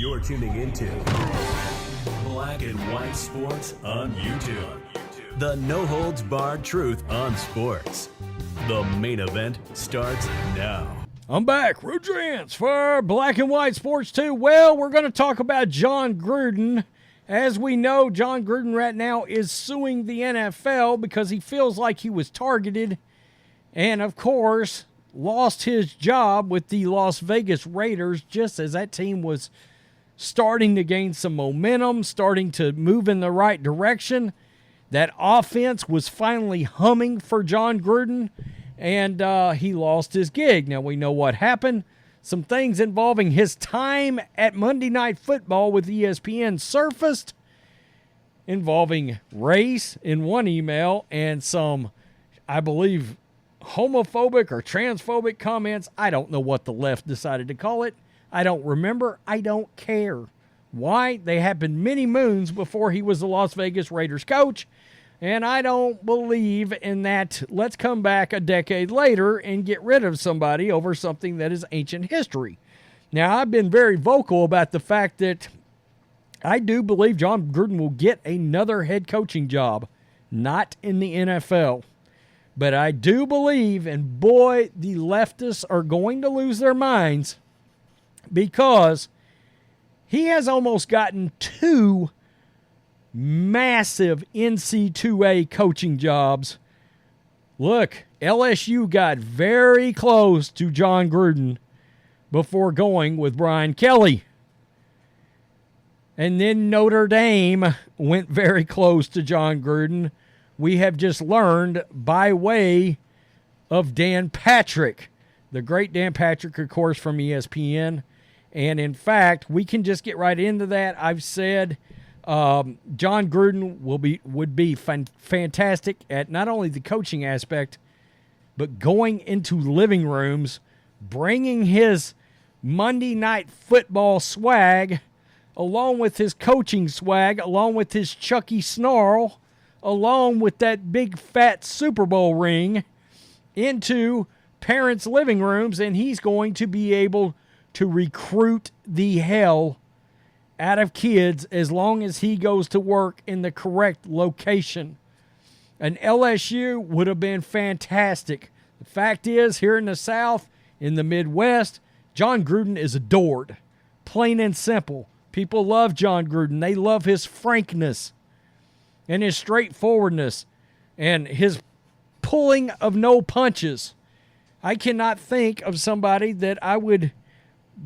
You're tuning into Black and White Sports on YouTube. The no-holds-barred truth on sports. The main event starts now. I'm back, Rudrance, for Black and White Sports 2. Well, we're going to talk about Jon Gruden. As we know, Jon Gruden right now is suing the NFL because he feels like he was targeted and, of course, lost his job with the Las Vegas Raiders just as that team was starting to gain some momentum, starting to move in the right direction. That offense was finally humming for Jon Gruden, and he lost his gig. Now, we know what happened. Some things involving his time at Monday Night Football with ESPN surfaced, involving race in one email and some, I believe, homophobic or transphobic comments. I don't know what the left decided to call it. I don't remember. I don't care. Why? They happened many moons before he was the Las Vegas Raiders coach, and I don't believe in that. Let's come back a decade later and get rid of somebody over something that is ancient history. Now, I've been very vocal about the fact that I do believe Jon Gruden will get another head coaching job, not in the NFL. But I do believe, and boy, the leftists are going to lose their minds because he has almost gotten two massive NC2A coaching jobs. Look, LSU got very close to Jon Gruden before going with Brian Kelly. And then Notre Dame went very close to Jon Gruden. We have just learned by way of Dan Patrick, the great Dan Patrick, of course, from ESPN. And in fact, we can just get right into that. I've said Jon Gruden would be fantastic at not only the coaching aspect, but going into living rooms, bringing his Monday Night Football swag, along with his coaching swag, along with his Chucky snarl, along with that big fat Super Bowl ring, into parents' living rooms, and he's going to be able to recruit the hell out of kids as long as he goes to work in the correct location. An LSU would have been fantastic. The fact is, here in the South, in the Midwest, Jon Gruden is adored. Plain and simple. People love Jon Gruden. They love his frankness and his straightforwardness and his pulling of no punches. I cannot think of somebody that I would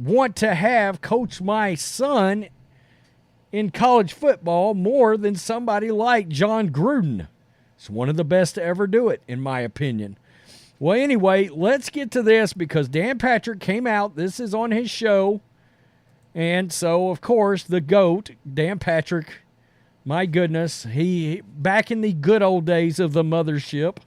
want to have coach my son in college football more than somebody like Jon Gruden. It's one of the best to ever do it, in my opinion. Well, anyway, let's get to this because Dan Patrick came out. This is on his show. And so, of course, the GOAT, Dan Patrick, my goodness, he back in the good old days of the mothership.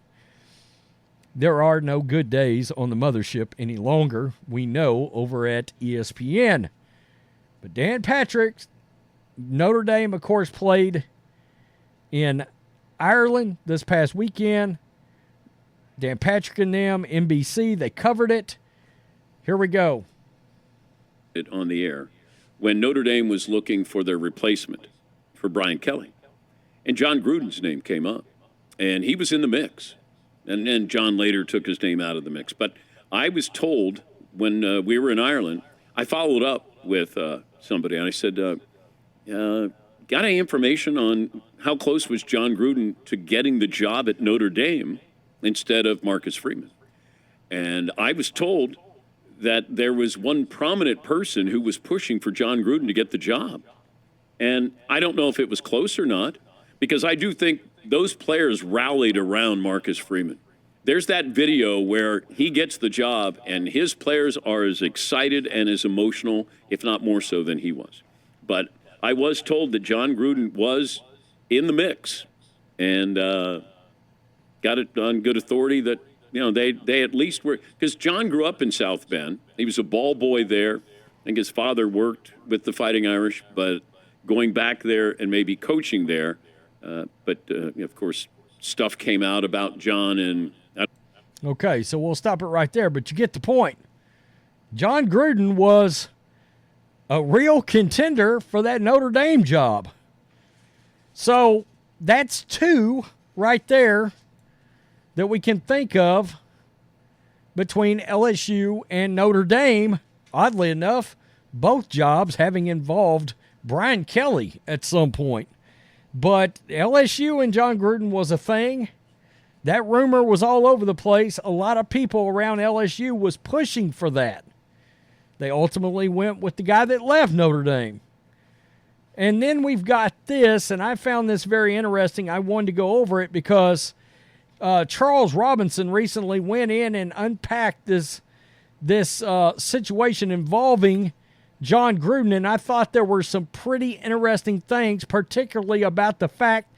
There are no good days on the mothership any longer, we know, over at ESPN. But Dan Patrick, Notre Dame, of course, played in Ireland this past weekend. Dan Patrick and them, NBC, they covered it. Here we go. On the air when Notre Dame was looking for their replacement for Brian Kelly. And Jon Gruden's name came up, and he was in the mix. And then John later took his name out of the mix. But I was told when we were in Ireland, I followed up with somebody, and I said, got any information on how close was Jon Gruden to getting the job at Notre Dame instead of Marcus Freeman? And I was told that there was one prominent person who was pushing for Jon Gruden to get the job. And I don't know if it was close or not, because I do think those players rallied around Marcus Freeman. There's that video where he gets the job, and his players are as excited and as emotional, if not more so, than he was. But I was told that Jon Gruden was in the mix, and got it on good authority that, you know, they at least were, because John grew up in South Bend. He was a ball boy there. I think his father worked with the Fighting Irish, but going back there and maybe coaching there. Of course, stuff came out about John and... Okay, so we'll stop it right there, but you get the point. Jon Gruden was a real contender for that Notre Dame job. So that's two right there that we can think of between LSU and Notre Dame. Oddly enough, both jobs having involved Brian Kelly at some point. But LSU and Jon Gruden was a thing. That rumor was all over the place. A lot of people around LSU was pushing for that. They ultimately went with the guy that left Notre Dame. And then we've got this, and I found this very interesting. I wanted to go over it because Charles Robinson recently went in and unpacked this situation involving Jon Gruden, and I thought there were some pretty interesting things, particularly about the fact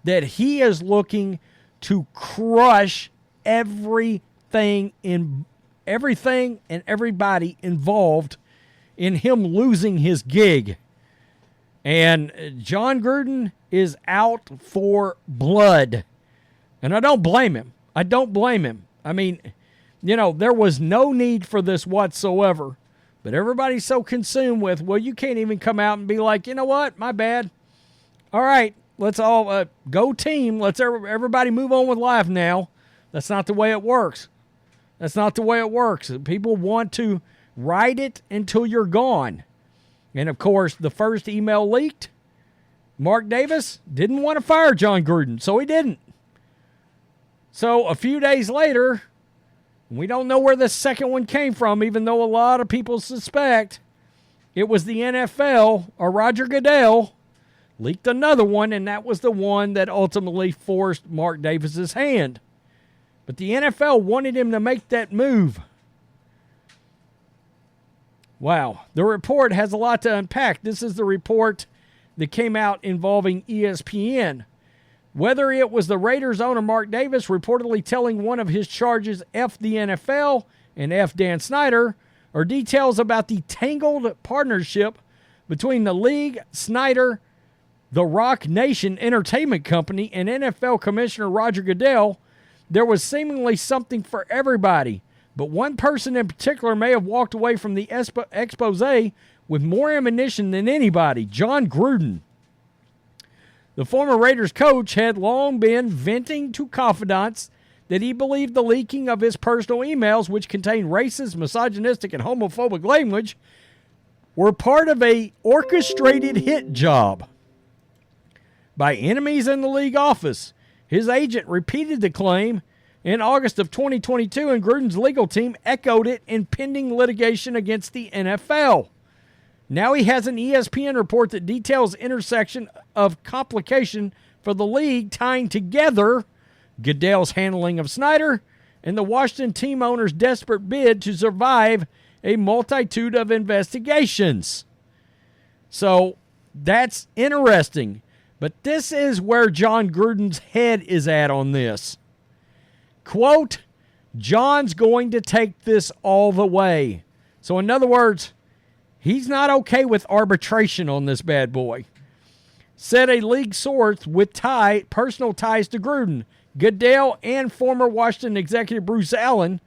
that he is looking to crush everything and everybody involved in him losing his gig. And Jon Gruden is out for blood. And I don't blame him. I mean, there was no need for this whatsoever. But everybody's so consumed with, well, you can't even come out and be like, you know what, my bad. All right, let's all go team. Let's everybody move on with life now. That's not the way it works. People want to ride it until you're gone. And, of course, the first email leaked. Mark Davis didn't want to fire Jon Gruden, so he didn't. So a few days later, we don't know where the second one came from, even though a lot of people suspect it was the NFL or Roger Goodell leaked another one, and that was the one that ultimately forced Mark Davis's hand. But the NFL wanted him to make that move. Wow. The report has a lot to unpack. This is the report that came out involving ESPN. Whether it was the Raiders owner Mark Davis reportedly telling one of his charges F the NFL and F Dan Snyder, or details about the tangled partnership between the league, Snyder, the Rock Nation Entertainment Company, and NFL Commissioner Roger Goodell, there was seemingly something for everybody. But one person in particular may have walked away from the expose with more ammunition than anybody, Jon Gruden. The former Raiders coach had long been venting to confidants that he believed the leaking of his personal emails, which contained racist, misogynistic, and homophobic language, were part of a orchestrated hit job by enemies in the league office. His agent repeated the claim in August of 2022, and Gruden's legal team echoed it in pending litigation against the NFL. Now he has an ESPN report that details intersection of complication for the league, tying together Goodell's handling of Snyder and the Washington team owner's desperate bid to survive a multitude of investigations. So that's interesting. But this is where Jon Gruden's head is at on this. Quote, John's going to take this all the way. So in other words, he's not okay with arbitration on this bad boy. Said a league source with personal ties to Gruden, Goodell, and former Washington executive Bruce Allen,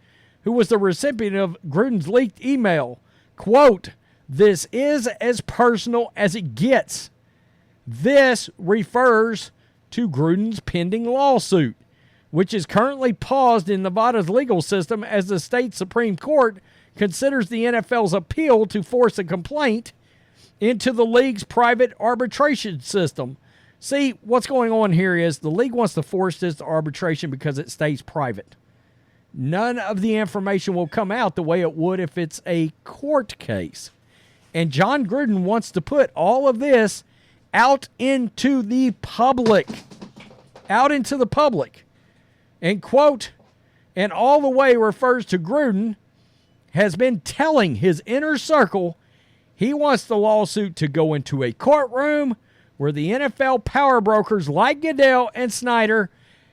who was the recipient of Gruden's leaked email. Quote, this is as personal as it gets. This refers to Gruden's pending lawsuit, which is currently paused in Nevada's legal system as the state Supreme Court considers the NFL's appeal to force a complaint into the league's private arbitration system. See, what's going on here is the league wants to force this to arbitration because it stays private. None of the information will come out the way it would if it's a court case. And Jon Gruden wants to put all of this out into the public. And quote, and all the way refers to Gruden has been telling his inner circle he wants the lawsuit to go into a courtroom where the NFL power brokers like Goodell and Snyder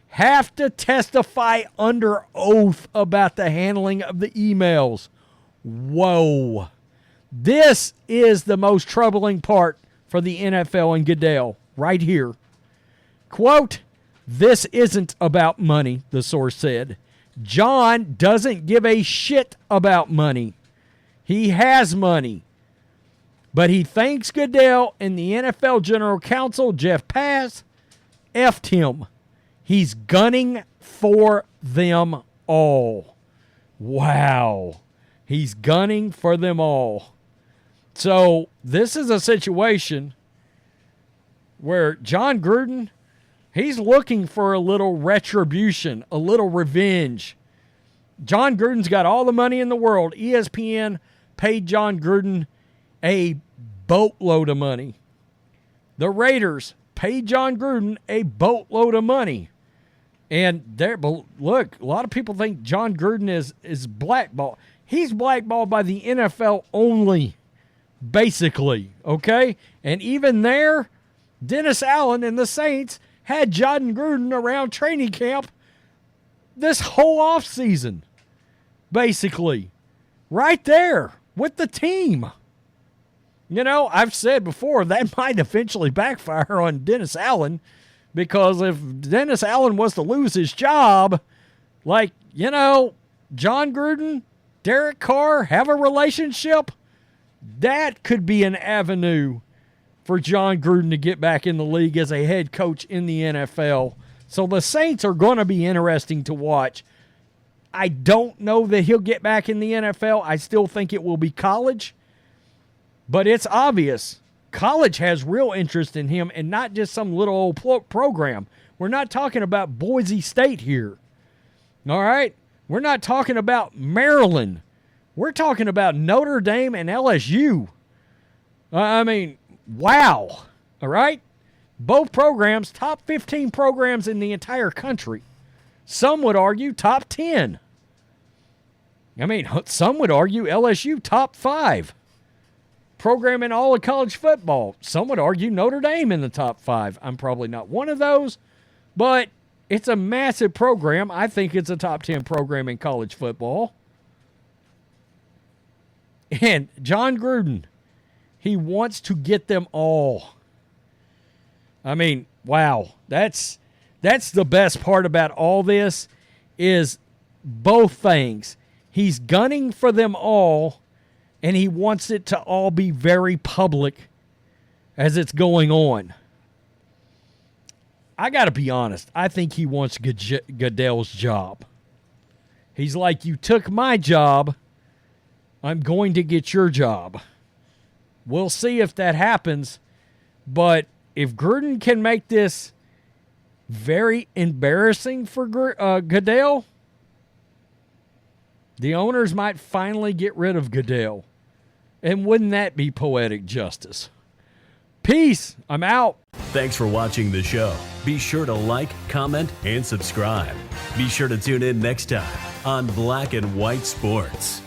have to testify under oath about the handling of the emails. Whoa. This is the most troubling part for the NFL and Goodell right here. Quote, this isn't about money, the source said. John doesn't give a shit about money. He has money. But he thanks Goodell and the NFL General Counsel, Jeff Pass, effed him. He's gunning for them all. Wow. He's gunning for them all. So this is a situation where Jon Gruden, he's looking for a little retribution, a little revenge. Jon Gruden's got all the money in the world. ESPN paid Jon Gruden a boatload of money. The Raiders paid Jon Gruden a boatload of money. And look, a lot of people think Jon Gruden is blackballed. He's blackballed by the NFL only, basically, okay? And even there, Dennis Allen and the Saints had Jon Gruden around training camp this whole offseason, basically, right there with the team. You know, I've said before that might eventually backfire on Dennis Allen, because if Dennis Allen was to lose his job, like, you know, Jon Gruden, Derek Carr have a relationship, that could be an avenue for Jon Gruden to get back in the league as a head coach in the NFL. So the Saints are going to be interesting to watch. I don't know that he'll get back in the NFL. I still think it will be college. But it's obvious college has real interest in him, and not just some little old program. We're not talking about Boise State here. All right? We're not talking about Maryland. We're talking about Notre Dame and LSU. I mean, wow. All right? Both programs, top 15 programs in the entire country. Some would argue top 10. I mean, some would argue LSU top 5. Program in all of college football. Some would argue Notre Dame in the top 5. I'm probably not one of those, but it's a massive program. I think it's a top 10 program in college football. And Jon Gruden, he wants to get them all. I mean, wow. That's the best part about all this, is both things. He's gunning for them all, and he wants it to all be very public as it's going on. I got to be honest. I think he wants Goodell's job. He's like, you took my job. I'm going to get your job. We'll see if that happens. But if Gruden can make this very embarrassing for Goodell, the owners might finally get rid of Goodell. And wouldn't that be poetic justice? Peace. I'm out. Thanks for watching the show. Be sure to like, comment, and subscribe. Be sure to tune in next time on Black and White Sports.